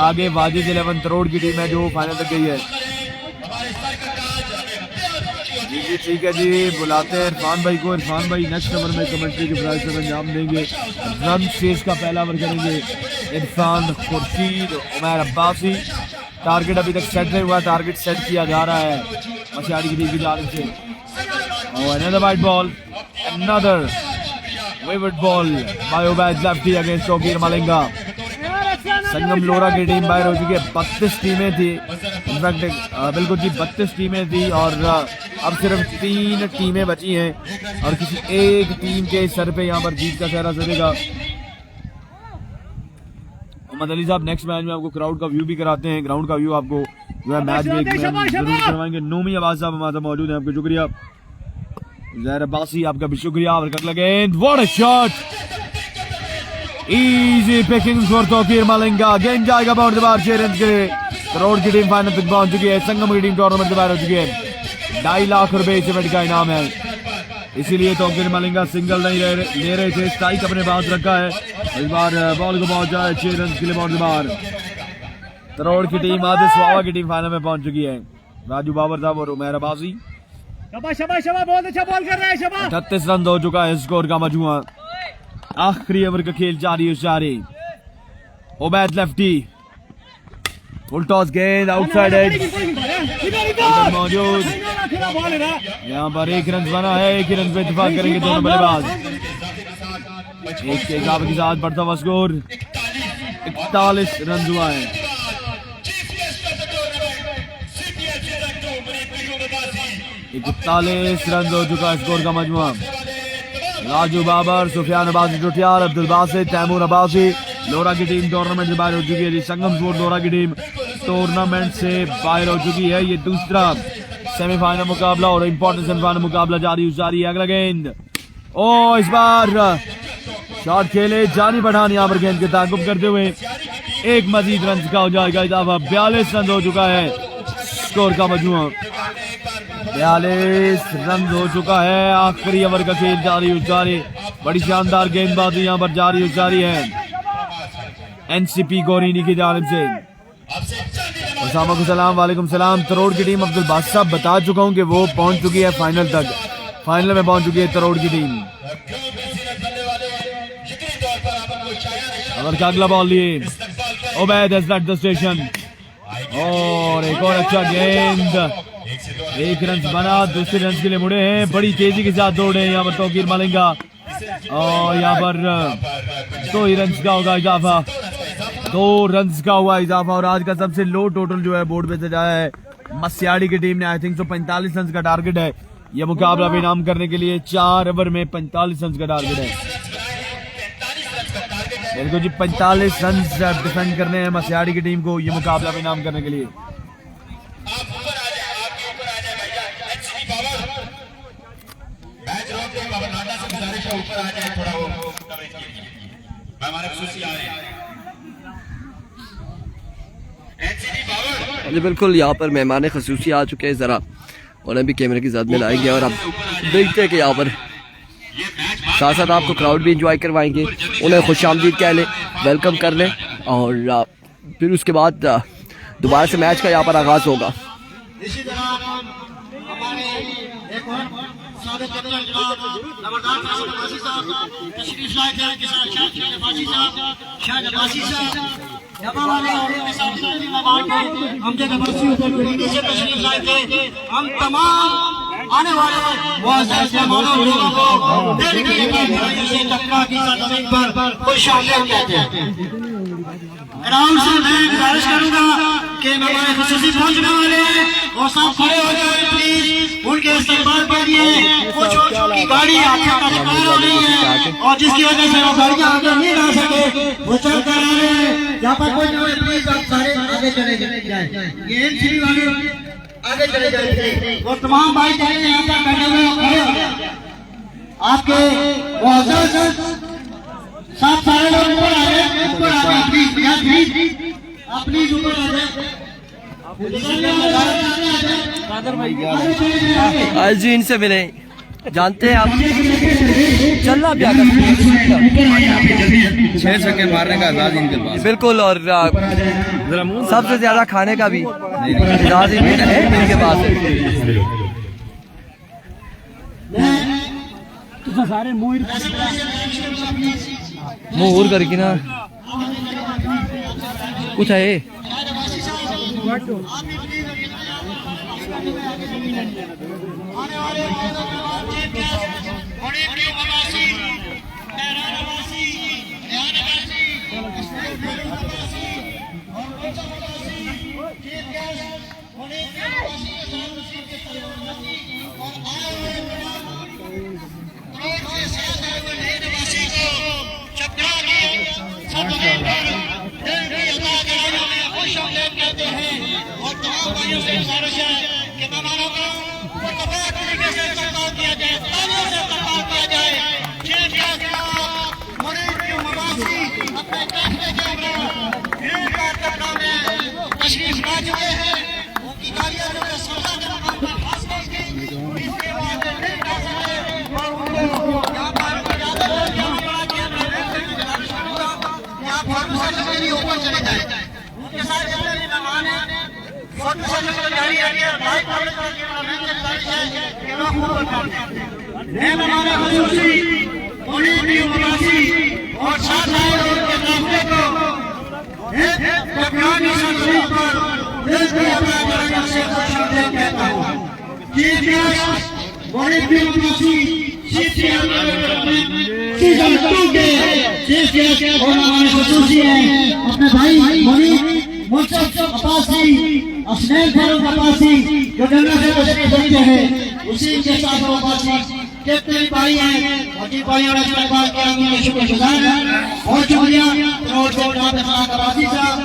आगे वाजिद 11 करोड़ की टीम है जो फाइनल तक गई है। जी ठीक है जी, बुलाते हैं इरफान भाई को। इरफान भाई नेक्स्ट ओवर में कमेंट्री के प्राइस पर अंजाम देंगे। रन चेज का पहला ओवर करेंगे इरफान, खुर्शीद, उमैर अब्बासी। टारगेट अभी तक सेट नहीं हुआ, टारगेट सेट किया जा रहा है मसियाड़ी की टीम की जानिब से। Another white ball, another wayward ball by Ubaid lefty against Shokir Malinga. संगम लोरा की टीम बाहर हो चुकी है। 32 टीमें थी, इनफैक्ट बिल्कुल जी 32 टीमें थी और अब सिर्फ 3 टीमें बची हैं और किसी एक टीम के सर पे यहाँ पर जीत का सेहरा सजेगा। मोहम्मद अली साहब नेक्स्ट मैच में आपको क्राउड का व्यू भी कराते हैं, ग्राउंड का व्यू आपको जो है मैच में जरूर करवाएंगे। नोमी आवाज साहब हमारे साथ मौजूद है, आपका शुक्रिया। ज़हर अब्बासी आपका भी शुक्रिया। और कट गेंद, what a shot, easy picking for Tauqeer Malinga. गेंद जाएगा बाउंड बार 6 रन के करोड़ की टीम फाइनल तक पहुंच चुकी है। संगम की टीम टूर्नामेंट से बाहर हो चुकी है। 2.5 लाख रुपए इस इवेंट का इनाम है, इसीलिए तोकीर मलिंगा सिंगल नहीं ले रहे थे। स्ट्राइक अपने पास रखा है, इस बार बॉल को पहुंचा है 6 रन के लिए बोर्ड से बाहर। करोड़ की टीम आदिल स्वावा की टीम फाइनल में पहुंच चुकी है। राजू बाबर साहब और उमैर अब्बासी। बहुत अच्छा बॉल कर रहा है शबा। 38 रन हो चुका है स्कोर का मजमुआ। आखिरी ओवर का खेल जारी जारी। ओबैद लेफ्टी, फुल टॉस गेंद आउटसाइड एज मौजूद। यहाँ पर 1 रन बना है, 1 ही रन पे इत्तेफाक करेंगे दोनों बल्लेबाज। एक के हिसाब के साथ बढ़ता हुआ स्कोर 41 रन हुआ है। 41 रन हो चुका है स्कोर का मजमुआ। राजू बाबर, सुफियान अब्बासी टुटियार, अब्दुल बासित, तैमूर अब्बासी। लोरा की टीम टूर्नामेंट से बाहर हो चुकी है। संगम स्पोर्ट लोरा की टीम टूर्नामेंट से बाहर हो चुकी है। ये दूसरा सेमीफाइनल मुकाबला और इंपॉर्टेंट सेमीफाइनल मुकाबला जारी है। अगला गेंद, ओ इस बार शॉट खेले जानी पठान यहाँ पर गेंद के ताकुब करते हुए। एक मजीद रन का हो जाएगा इजाफा। 42 रन हो चुका है स्कोर का मजमुआ। 42 रन हो चुका है। आखिरी ओवर का खेल जारी। बड़ी शानदार गेंदबाजी यहाँ पर जारी है एनसीपी गोरीनी की जानिब से। सलाम वालेकुम सलाम। तरोड़ की टीम अब्दुल बासित साहब बता चुका हूँ कि वो पहुंच चुकी है फाइनल तक। फाइनल में पहुंच चुकी है तरोड़ की टीम। अगर का अगला बॉल लिए Obaid has left the station और एक और अच्छा गेंद। 1 रन बना, दूसरे रन के लिए मुड़े हैं। बड़ी तेजी के साथ दौड़े हैं यहाँ पर तोकीर मलिंगा और यहाँ पर 2 ही रन का होगा इजाफा। 2 रन का हुआ इजाफा और आज का सबसे लो टोटल जो है बोर्ड पे सजाया है मस्याड़ी की टीम ने। आई थिंक 45 रन का टारगेट है यह मुकाबला भी नाम करने के लिए। 4 ओवर में 45 रन का टारगेट है। बिल्कुल जी 45 रन डिफेंड करने हैं मस्याड़ी की टीम को ये मुकाबला भी नाम करने के लिए। जी बिल्कुल, यहाँ पर मेहमान खसूसी आ चुके हैं। ज़रा उन्हें भी कैमरे की जद में लाएंगे और अब देखते हैं कि यहाँ पर साथ साथ आपको क्राउड भी इंजॉय करवाएंगे। उन्हें खुश आमदीद कह लें, वेलकम कर लें और फिर उसके बाद दोबारा से मैच का यहाँ पर आगाज़ होगा। इसी तरह हमारे एक और सादे कैप्टन जबरदार अब्बासी साहब तशरीफ लाए थे के साथ शायद अब्बासी साहब जबा वाले और के साथ मेहमान थे हमजद अब्बासी ऊपर से तशरीफ लाए थे। हम तमाम आने वाले मुअज़्ज़ज़ मेहमानों को दिल की से तकवा की ज़मीन पर खुशामदीद कहते हैं। ग्राउंड से मैं गुजारिश करूंगा कि मेहमान खुसूसी पहुंचने वाले हैं और सब खड़े हो जाए प्लीज उनके इस्तेमाल के लिए। कुछ की गाड़ी आगे का शिकार हो रही है और जिसकी वजह से वो गाड़ियां आगे नहीं जा सके वो चल कर आ रहे हैं। यहाँ पर कोई प्लीज आप सारे आगे चले जाए। ये एनसीबी वाले आगे चले जाए और तमाम भाई चाहे यहाँ पर बैठे हुए खड़े हो जाए। आपके मुअज़्ज़ज़ साथ सारे लोग ऊपर आ जाए, ऊपर आ जाए प्लीज, आप प्लीज ऊपर आ जाए। आज जी इनसे मिले, जानते हैं आप चलना भी 6 छक्के मारने का आजाद इनके पास बिल्कुल और सबसे ज्यादा खाने का भी आजाद इनके पास है। सारे मुहूर करके ना कुछ है तशरीफ जारी है भाई कॉलेज का कैमरामैन की गुजारिश है कि वो खूब बताते हैं हमारा खुशी पूरी टीमवासी और साथ आए उनके काफले को कप्तानी संस्कृति पर दिल की अपना तरह से खुशामदीद कहता हूँ चीफ गेस्ट पूरी टीमवासी सीसीएम सीजन 2 के चीफ गेस्ट होना हमारे खुशी है अपने भाई मुनीर मुस्तफा अब्बासी असनैन फारूक अब्बासी जो जन्नत से तशरीफ रखते हैं उसी के साथ अब्बासी कितने भाई हैं बाकी भाइयों ने इस्तेमाल किया उनके शुक्रगुजार हैं बहुत शुक्रिया और जनाब अब्बासी साहब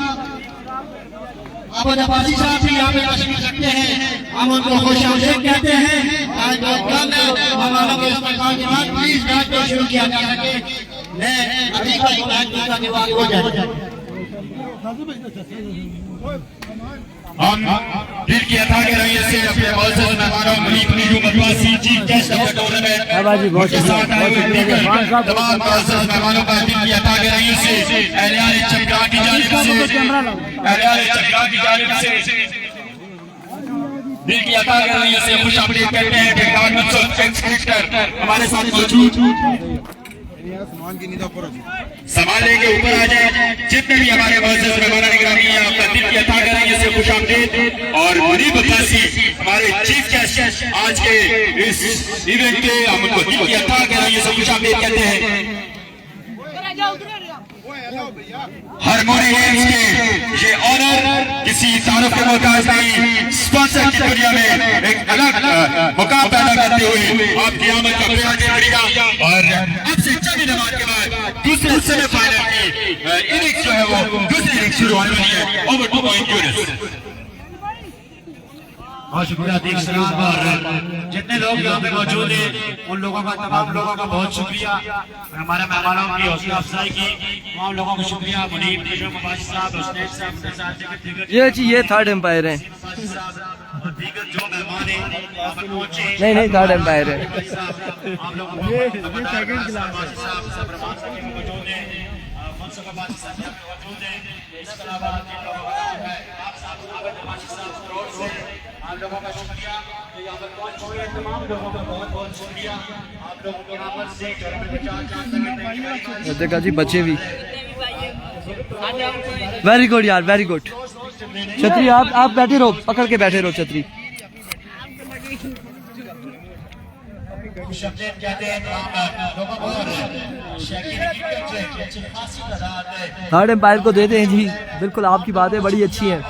आप अब्बासी साहब भी यहाँ पे तशरीफ रखते हैं हम उनको खुशामदीद कहते हैं आज कल हमारा इस्तेमाल के बाद प्लीज बैठ कर शुरू किया जा सके मैं अभी का का निवास हो जाए हम दिल की अता के रवैये से अपने मौजूद मेहमानों Muneeb Neeru Abbasi chief guest of the tournament के साथ आए हुए दीगर तमाम मौजूद मेहमानों का दिल की अता के रवैये से अहलियार चक्रा की जानिब से दिल की अता के रवैये से खुशामदीद कहते हैं टेक्निकल मंसूर एक्सपेक्टर हमारे साथ मौजूद संभालने के ऊपर आ जाए जितने भी हमारे मौजूद मेहमान निगरानी है आपका दिल की अता करेंगे से खुशामदीद और मुनीब अब्बासी हमारे चीफ गेस्ट आज के इस इवेंट के हम उनको दिल की अता करेंगे से खुशामदीद कहते हैं हारमोनी गेम्स के ये ऑनर किसी तारुफ के मोहताज नहीं स्पॉन्सर की दुनिया में एक अलग मुकाम पैदा करते हुए आपकी आमद का प्रयास करेगा और अब से चंद नमाज के बाद दूसरे सेमीफाइनल की इनिंग्स जो है वो दूसरी इनिंग्स शुरू होने वाली है ओवर टू पॉइंट यूनिट बहुत शुक्रिया देख सलाम और जितने लोग यहाँ पे मौजूद हैं उन लोगों का तमाम लोगों का बहुत शुक्रिया हमारे मेहमानों की हौसला अफजाई की तमाम लोगों को शुक्रिया मुनीब नीरू अब्बासी साहब हुसनैन साहब के साथ ये थर्ड एम्पायर है दीगर जो मेहमान हैं वहाँ पर पहुंचे नहीं थर्ड एम्पायर है आप लोगों को सेकंड क्लास साहब मौजूद हैं मनसूर अब्बासी साहब मौजूद हैं इसके अलावा आप साहब अब्बासी साहब रोड से आप लोगों का शुक्रिया यहाँ पर पहुंच हुए तमाम लोगों का बहुत बहुत शुक्रिया आप लोगों को यहाँ पर से देखा जी बच्चे भी वेरी गुड यार वेरी गुड छतरी आप बैठे रहो पकड़ के बैठे रहो छतरी थर्ड एम्पायर को देते हैं जी बिल्कुल आपकी बातें बड़ी अच्छी हैं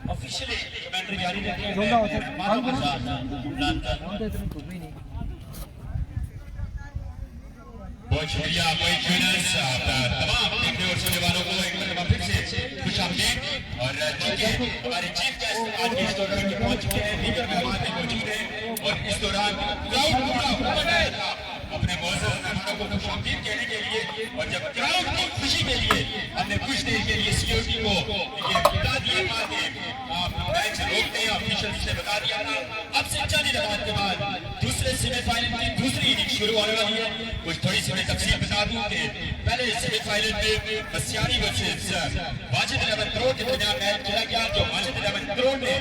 ऑफिशियली कमेंट्री जारी रहती है बहुत शुक्रिया तमाम देखने और सुनने वालों को एक बार फिर से खुशामदीद और हमारे चीफ गेस्ट आज के इस दौरान के पहुंच चुके हैं दीगर मेहमान भी मौजूद हैं और इस दौरान क्राउड पूरा अपने मौजूद मेहमानों को खुशामदीद कहने के लिए और जब क्राउड की खुशी के लिए हमने कुछ देर के लिए सिक्योरिटी को ये बता दिया था कि आप मैच रोकते हैं ऑफिशियल्स ने बता दिया था अब से चंद नमाज के बाद दूसरे सेमीफाइनल की दूसरी इनिंग शुरू होने वाली है कुछ थोड़ी सी तफसील बता दूं कि पहले सेमीफाइनल में बसियारी वर्सेस वाजिद अहमद करोड़ के दरमियान मैच खेला गया जो वाजिद अहमद करोड़ ने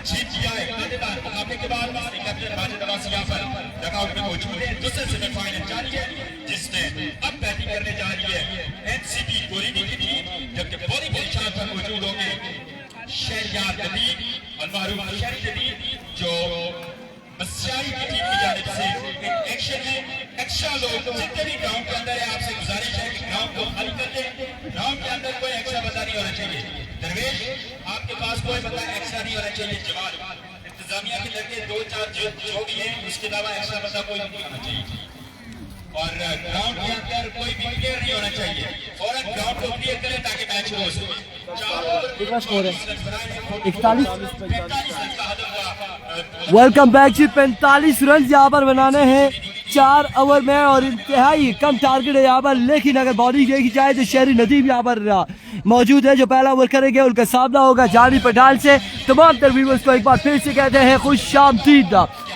जीत लिया एक मजेदार मुकाबले के बाद कैप्टन वाजिद अब्बासी यहाँ पर डगआउट में मौजूद है दूसरा सेमीफाइनल जारी है जिसमें अब बैटिंग करने जा रही है एनसीबी कोरिनी की टीम जबकि बॉलिंग निशान पर मौजूद होंगे शहरियार नदीम और मारूफ शहरी नदीम जो बसियारी की टीम की जानिब से एक एक्शन है एक्स्ट्रा लोग जितने भी ग्राउंड के अंदर है आपसे गुजारिश है कि ग्राउंड को खाली कर दें ग्राउंड के अंदर कोई एक्स्ट्रा बंदा नहीं होना चाहिए दरवेश आपके पास कोई बंदा एक्स्ट्रा नहीं होना चाहिए जवान इंतजामिया के लड़के 2-4 जो भी हैं उसके अलावा एक्स्ट्रा बंदा कोई नहीं होना चाहिए और ग्राउंड के अंदर कोई भी प्लेयर नहीं होना चाहिए फौरन ग्राउंड को क्लियर करें ताकि मैच शुरू हो सके वेलकम बैक जी 45 रन यहाँ पर बनाने हैं 4 ओवर में और इंतहाई कम टारगेट है यहाँ पर लेकिन अगर बॉलिंग देखी जाए तो शहरी नदीम यहाँ पर मौजूद है जो पहला ओवर करेंगे उनका सामना होगा जानी पठान से तमाम तरवीबर्स को एक बार फिर से कहते हैं खुशामदीद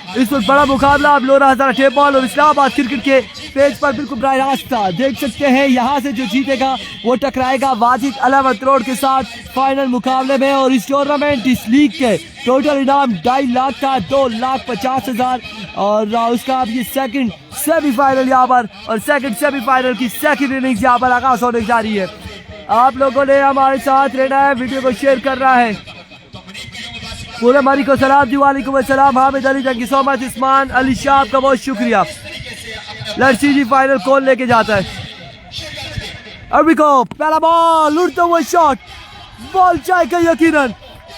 इस वक्त बड़ा मुकाबला अब लोरा हजारा टेप बॉल और इस्लामाबाद क्रिकेट के पेज पर बिल्कुल बराह रास्त था। देख सकते हैं यहाँ से जो जीतेगा वो टकराएगा वाजिद अलावत रोड के साथ फाइनल मुकाबले में। और इस टूर्नामेंट इस लीग के टोटल इनाम 2.5 लाख था, 2,50,000 और उसका अब ये सेकंड सेमीफाइनल यहाँ पर और सेकंड सेमीफाइनल की सेकंड इनिंग्स यहाँ पर आगाज होने जा रही है। आप लोगों ने हमारे साथ रहना है, वीडियो को शेयर करना है। पूरे मारी को सलाम जी, वालेकुम अस्सलाम Hamid Ali, thank you so much. Usman Ali Shah आपका बहुत शुक्रिया। लड़सी जी फाइनल कौन लेके जाता है? अभी को पहला बॉल, उड़ता हुआ शॉट, बॉल जाएगा यकीनन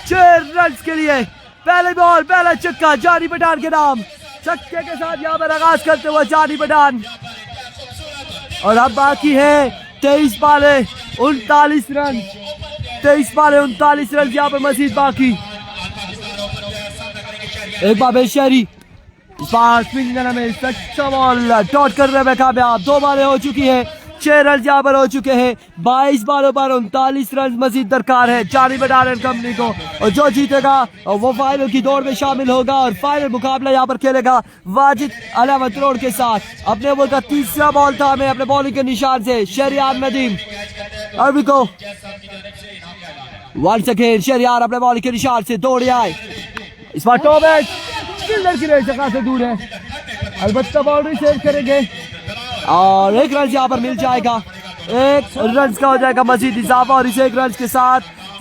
6 रन के लिए। पहले बॉल पहला छक्का जानी पठान के नाम, छक्के के साथ यहाँ पर आगाज करते हुए जानी पठान। और अब बाकी है 23 बाले 39 रन, 23 बाले 39 रन यहाँ पर मजीद बाकी। एक बार शहरी में सच्चा बॉल डॉट करने में कामयाब, 2 बालें हो चुकी है, 6 रन यहाँ पर हो चुके हैं। 22 बालों पर 39 रन मजीद दरकार है जानी बटालियन कंपनी को। और जो जीतेगा वो फाइनल की दौड़ में शामिल होगा और फाइनल मुकाबला यहाँ पर खेलेगा वाजिद अलावत रोड के साथ। अपने ओवर का तीसरा बॉल था, हमें अपने बॉलिंग के निशान से शहरियार नदीम अरबी को वन सेकेंड शहरियार अपने बॉलिंग के निशान से दौड़े आए। इस बार टॉप एज फील्डर की रेखा से दूर है, अलबत्ता बाउंड्री सेव करेंगे और 1 रन यहाँ पर मिल जाएगा। 1 रन का हो जाएगा मजीद इजाफा और इस 1 रन के साथ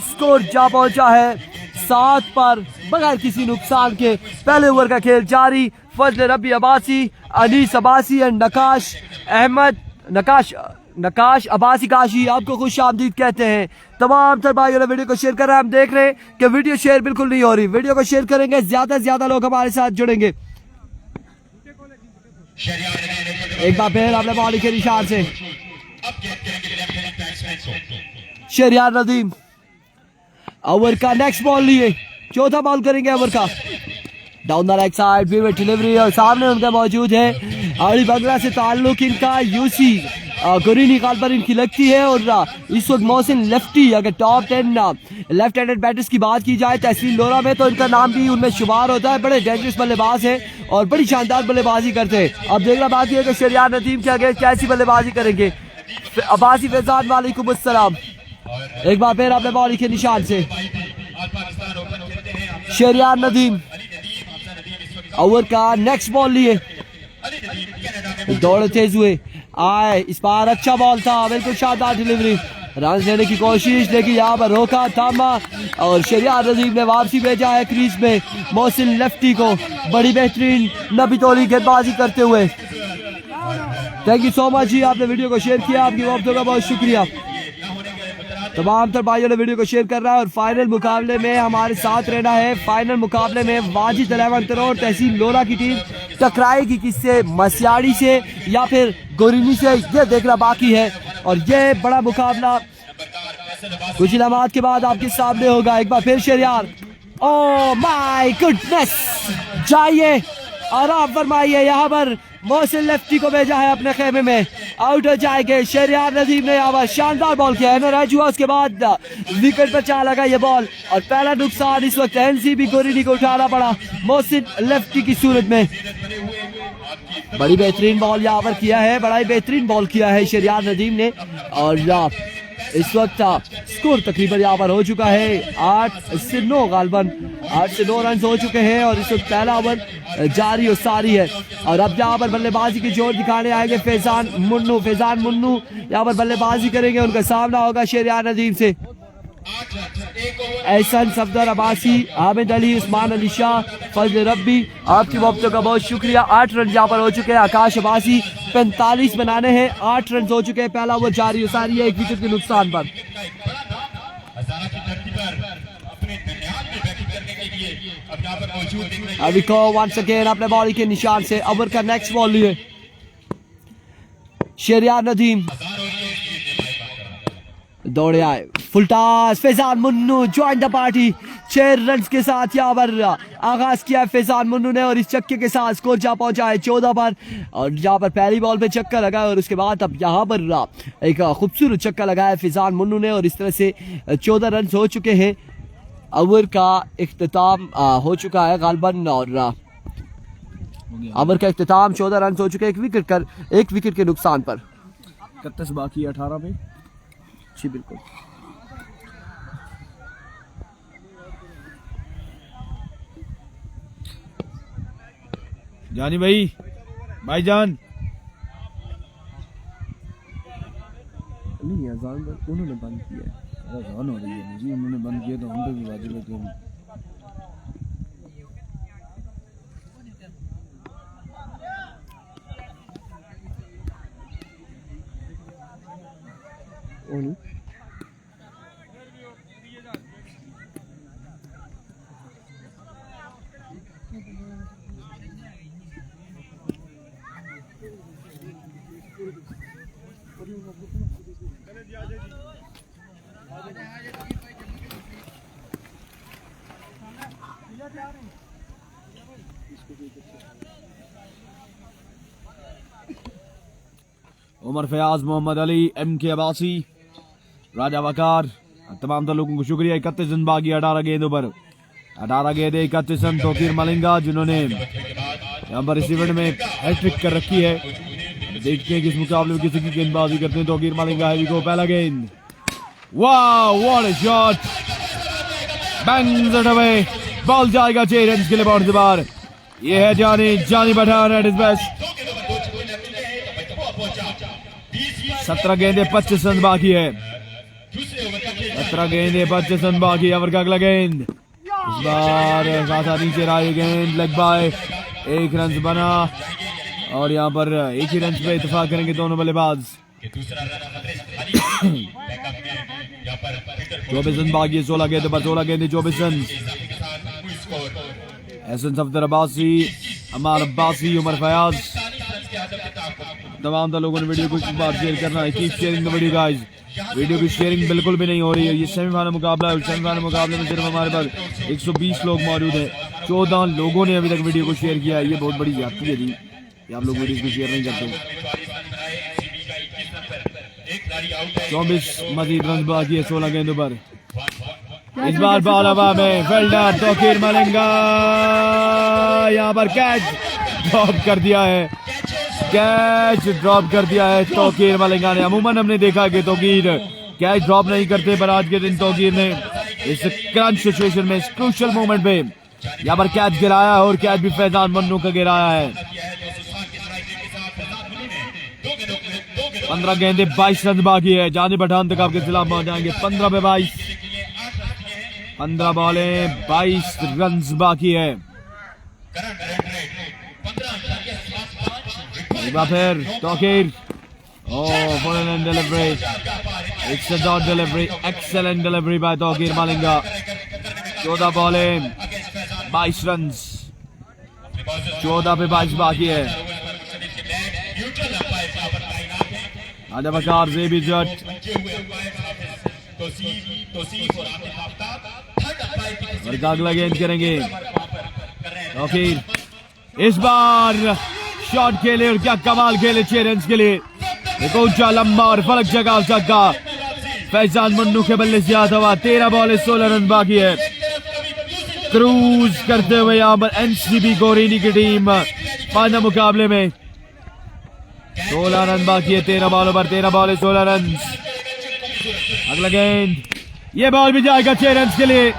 स्कोर जा पहुंचा है 7 पर बगैर किसी नुकसान के। पहले ओवर का खेल जारी, फजल रबी अब्बासी, अनीस अब्बासी एंड नकाश अब्बासी काशी आपको खुश आमदीद कहते हैं। तमाम सर भाइयों ने वीडियो को शेयर कर रहे हैं। हम देख रहे हैं कि वीडियो शेयर बिल्कुल नहीं हो रही, वीडियो को शेयर करेंगे ज्यादा से ज्यादा लोग हमारे साथ जुड़ेंगे। एक बार फिर अपने बॉलिंग के निशान से शहरियार नदीम ओवर का नेक्स्ट बॉल लिए, चौथा बॉल करेंगे ओवर का। Down the right side vivid delivery और सामने उनका मौजूद है अली बंगला से ताल्लुक इनका यूसी गुरीनी काल पर इनकी लगती है। और इस वक्त मोहसिन लेफ्टी, अगर टॉप 10 लेफ्ट हैंडेड बैटर्स की बात की जाए तहसील लोरा में तो इनका नाम भी उनमें शुमार होता है। बड़े डेंजरस बल्लेबाज है और बड़ी शानदार बल्लेबाजी करते हैं। अब देखना बाकी है कि शहरियार नदीम के आगे कैसी बल्लेबाजी करेंगे। अब्बासी फैजान वालेकुम अस्सलाम, एक बार फिर अपने बॉलिंग के निशान से शहरियार नदीम ओवर का नेक्स्ट बॉल लिए, दौड़ तेज हुए आए। इस बार अच्छा बॉल था, बिल्कुल शानदार डिलीवरी, रन लेने की कोशिश लेकिन यहाँ पर रोका थामा और शहरियार नदीम ने वापसी भेजा है क्रीज में मोहसिन लेफ्टी को। बड़ी बेहतरीन नबी तोली गेंदबाजी करते हुए। थैंक यू सो मच जी, आपने वीडियो को शेयर किया, आपकी वक्त का बहुत शुक्रिया। तमाम तर भाइयों ने वीडियो को शेयर कर रहा है और फाइनल मुकाबले में हमारे साथ रहना है। फाइनल मुकाबले में वाजिद अलावत रोड तहसील लोरा की टीम टकराएगी किससे, मसियाड़ी से या फिर गोरिनी से, ये देखना बाकी है। और ये बड़ा मुकाबला कुछ इनामात के बाद आपके सामने होगा। एक बार फिर शहरियार, ओह माय गुडनेस, जाइए आराम फरमाइए। यहाँ पर मोहसिन लेफ्टी को भेजा है अपने खेमे में, आउट हो जाएंगे। शहरियार नदीम ने यहाँ पर शानदार बॉल किया है, रैच हुआ उसके बाद विकेट पर चाल लगा ये बॉल और पहला नुकसान इस वक्त एनसीबी गोरिनी को उठाना पड़ा मोहसिन लेफ्टी की सूरत में। बड़ी बेहतरीन बॉल यहाँ पर किया है, बड़ा ही बेहतरीन बॉल किया है शहरियार नदीम ने। और इस वक्त स्कोर तकरीबन यहाँ पर हो चुका है 8 से 9, गालबन 8 से 9 रन हो चुके हैं और इस वक्त पहला ओवर जारी और सारी है। और अब यहाँ पर बल्लेबाजी की जोर दिखाने आएंगे फैजान मुन्नू यहाँ पर बल्लेबाजी करेंगे। उनका सामना होगा शहरियार नदीम से एहसन सफदर अब्बासी, हामिद अली, उस्मान अली शाह, फजल रब्बी, आपकी वक्तों का बहुत शुक्रिया। 8 रन यहाँ पर हो चुके हैं। आकाश अब्बासी 45 बनाने हैं, 8 रन हो चुके हैं। पहला ओवर जारी सारी है 1 विकेट के नुकसान पर। अभी को वंस अगेन अपने बॉलिंग के निशान से ओवर का नेक्स्ट बॉल लिए शहरियार नदीम, दौड़े आए full toss. Faizan Munnu join the party, 6 run के साथ यहाँ पर आगाज किया फैजान मुन्नू ने और इस छक्के के साथ स्कोर जा पहुंचा है 14 पर। और यहाँ पर पहली बॉल पे छक्का लगा और उसके बाद अब यहाँ पर एक खूबसूरत छक्का लगाया फैजान मुन्नू ने और इस तरह से 14 रन हो चुके हैं। ओवर का इख्तिताम हो चुका है गालबन और ओवर का इख्तिताम 14 रन हो चुके, एक विकेट के नुकसान पर। 31 बाकी 18 पे। जी बिल्कुल। जानी भाईजान नहीं अजान उन्होंने बंद किया है। अजान हो रही है जी, उन्होंने बंद किया तो हम पे भी वाजिब है कि हम उमर फयाज, मोहम्मद अली, MK अब्बासी, राजा वकार, तमाम लोगों को शुक्रिया। 31 रन बाकी 18 गेंदों पर। 18 गेंदे 31 रन। तौकीर मलिंगा जिन्होंने यहाँ पर इस इवेंट में हैट्रिक कर रखी है। देखते हैं कि इस मुकाबले में किसी की गेंदबाजी करते हैं। तौकीर मलिंगा है को पहला गेंद, वाह what a shot, bangs it away, ball जाएगा 6 रन के लिए बाउंड से बाहर। ये है Jani Pathan at his best. 17 गेंदे 25 रन बाकी है। 17 गेंदे 25 रन बाकी। ओवर का अगला गेंद इस बार खासा नीचे रहा ये गेंद, लेग बाय, 1 रन बना और यहाँ पर एक ही रन पे इत्तेफाक करेंगे दोनों बल्लेबाज। 24 रन बाकी है। 16 गेंदों पर 16 गेंदे 24 रन। एहसन सफदर अब्बासी, अमार अब्बासी, उमर फयाज, तमाम लोगों ने वीडियो को एक बार शेयर करना है। Keep sharing the video guys. Video की शेयरिंग बिल्कुल भी नहीं हो रही है। ये सेमीफाइनल मुकाबला है। सेमीफाइनल मुकाबले में सिर्फ हमारे पास 120 लोग मौजूद हैं। 14 लोगों ने अभी तक वीडियो को शेयर किया है। ये बहुत बड़ी ज्यादती है जी, ये आप लोग वीडियो को शेयर नहीं करते। 24 मजीद रन बाकी है 16 गेंदों पर। इस बार बॉल हवा में, फील्डर तौकीर मलिंगा यहाँ पर कैच ड्रॉप कर दिया है। कैच ड्रॉप कर दिया है तौकीर मलिंगा ने। अमूमन हमने देखा कि तौकीर कैच ड्रॉप नहीं करते, पर आज के दिन तौकीर ने इस क्रंच सिचुएशन में, इस क्रूशियल मोमेंट पे यहाँ पर कैच गिराया है और कैच भी फैजान मन्नू का गिराया है। 15 गेंदे 22 रन बाकी है। जानी पठान तक आपके खिलाफ पहुंच जाएंगे। 15 पे 22, 15 बॉलें 22 रन बाकी है। फिर तौकीर, फॉरन delivery, excellent delivery by Tauqeer Malinga. 14 बॉलें 22 रन। 14 पे 22 बाकी है। राजा वकार, ज़ेबी जट, अगला गेंद करेंगे तौकीर। इस बार शॉट खेले और क्या कमाल खेले 6 रन के लिए। एक ऊंचा लंबा और फलक जगह छक्का फैजान मन्नू के बल्ले से आता हुआ। 13 बॉल 16 रन बाकी है। क्रूज करते हुए यहाँ पर NCB गोरीनी की टीम फाइनल मुकाबले में। 16 रन बाकी है 13 बॉलों पर। 13 बॉल 16 रन। अगला गेंद, ये बॉल भी जाएगा 6 रन के लिए।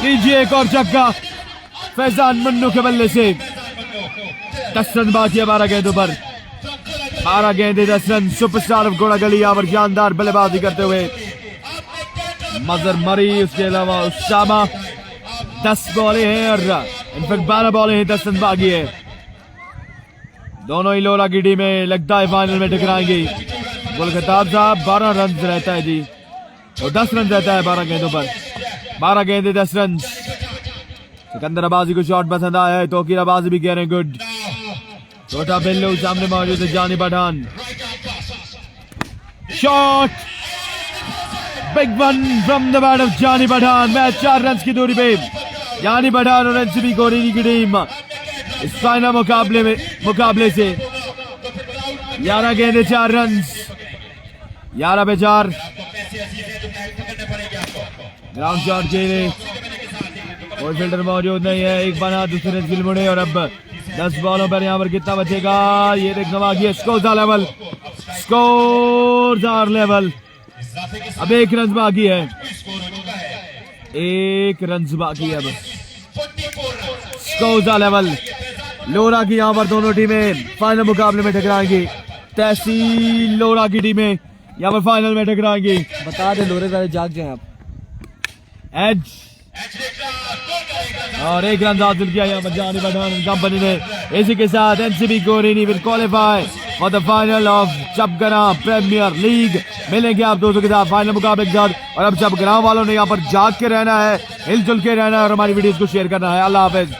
लीजिए एक और छक्का फैजान मन्नू के बल्ले से। 10 रन बाकी है 12 गेंदों पर। 12 गेंदे 10 रन। सुपरस्टार ऑफ घोड़ा गली यहाँ पर जानदार बल्लेबाजी करते हुए। मजर मरी, उसके अलावा उसामा। 10 बॉलें हैं और इनफैक्ट 12 बॉलें हैं, 10 रन बाकी है। दोनों ही लोला की टीमें लगता है फाइनल में टकराएंगी। गुल खताब साहब 12 रन रहता है जी, और 10 रन रहता है 12 गेंदों पर। 12 गेंदे 10 रन। सिकंदर अब्बासी को शॉट पसंद आया है। तौकीर अब्बासी भी कह रहे हैं गुड। छोटा बिल्लू सामने मौजूद है। Jani Pathan, shot, big one from the bat of Jani Pathan. Match 4 run की दूरी पे। जानी पठान और NCB गोरीनी की टीम इस फाइनल मुकाबले से 11 गेंदे 4 रन। 11 पे 4। ग्राउंड शॉट के लिए कोई फील्डर मौजूद नहीं है। एक बना दूसरे मुड़े और अब 10 बॉलों पर यहाँ पर कितना बचेगा, ये देखना बाकी है। स्कोर लेवल, स्कोर लेवल, अब 1 रन बाकी है, 1 रन बाकी है अब। स्कोर लेवल, लोरा की यहाँ पर दोनों टीमें फाइनल मुकाबले में टकराएंगी। तहसील लोरा की टीमें यहाँ पर फाइनल में टकराएंगी। बता दे लोरे वाले जाग जाए आप। एज और 1 रन हासिल किया यहाँ पर जानी पठान कंपनी ने। इसी के साथ एनसीबी कोरिनी will qualify for the final of Chapgara premier league. मिलेंगे आप दोस्तों के साथ फाइनल मुकाबले के साथ। और अब चपगरा वालों ने यहाँ पर जाग के रहना है, हिलजुल के रहना है और हमारी वीडियोस को शेयर करना है। अल्लाह हाफिज।